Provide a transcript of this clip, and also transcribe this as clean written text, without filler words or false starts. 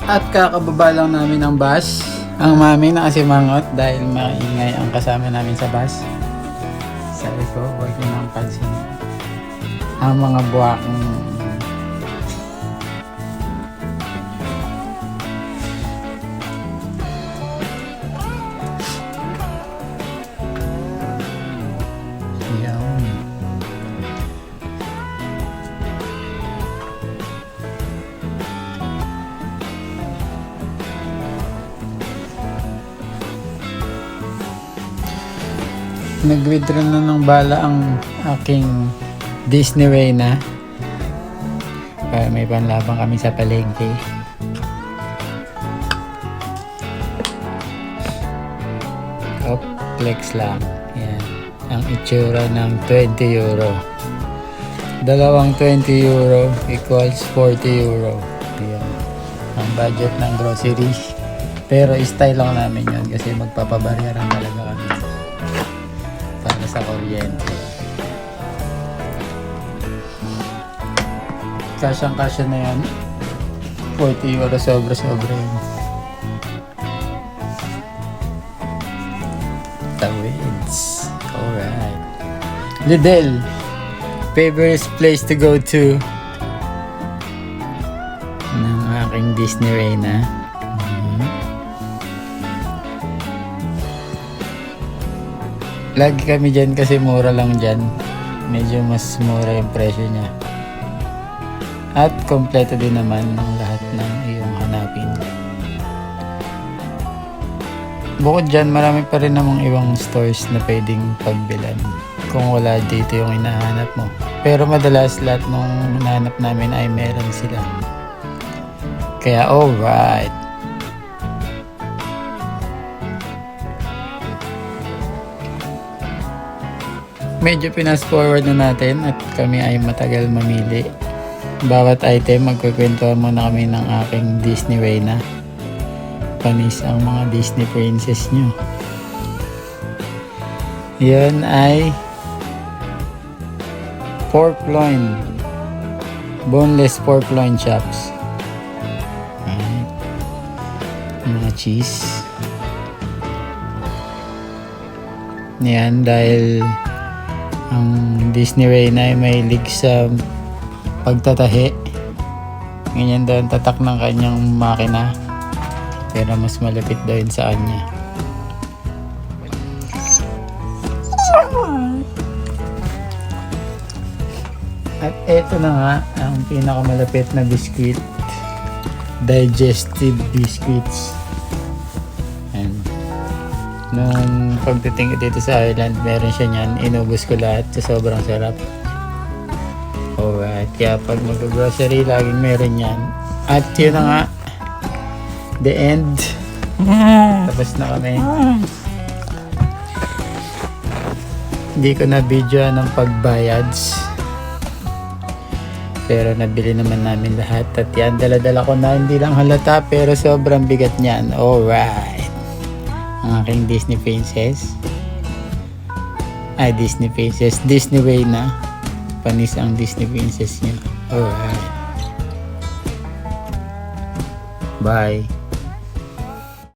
At kakababa lang namin ng bus. Ang mami nakasimangot dahil maingay ang kasama namin sa bus. Sabi ko, huwag niyo nang pansin ang mga buwakong yan. Nag-withdraw na ng bala ang aking Disney Reyna. May panlabang kami sa palengke. Flex lang. Yan. Ang itsura ng 20 euro. Dalawang 20 euro equals 40 euro. Yan. Ang budget ng grocery. Pero style lang namin yun kasi magpapabaryaran talaga kami para sa kuryente. Kasyang-kasya na yan. 40 euro, sobra-sobra yun. Tawids. Alright. Lidl. Favorite place to go to ng aking Disney Reyna. Lagi kami dyan kasi mura lang dyan. Medyo mas mura yung presyo niya. At kompleto din naman ng lahat ng iyong hanapin. Bukod dyan, marami pa rin namang ibang stores na pwedeng pagbilan kung wala dito yung hinahanap mo. Pero madalas lahat ng hinahanap namin ay meron sila. Kaya alright. Medyo pinas forward na natin at kami ay matagal mamili. Bawat item magkukwentuhan muna kami ng aking Disney Reyna. Panis ang mga Disney princess nyo. Yan ay pork loin. Boneless pork loin chops. Right. Mga cheese. Yan dahil ang Disney Reyna ay mahilig sa pagtatahi. Ganyan daw ang tatak ng kanyang makina. Pero mas malapit daw yun sa kanya. At eto na nga ang pinakamalapit na biscuit. Digestive biscuits. And nung pagdating ko dito sa Ireland, meron siya niyan. Inubos ko lahat sa sobrang sarap. Alright, kaya pag mag-grocery, laging meron yan. At yun na nga, the end. Tapos na kami. Hindi ko na video ng pagbayads. Pero nabili naman namin lahat. At yan, dala-dala ko na. Hindi lang halata, pero sobrang bigat niyan. Alright. Ang aking Disney princess. Ay, Disney princess. Disney Reyna. Panis ang Disney princess niya. Alright. Bye.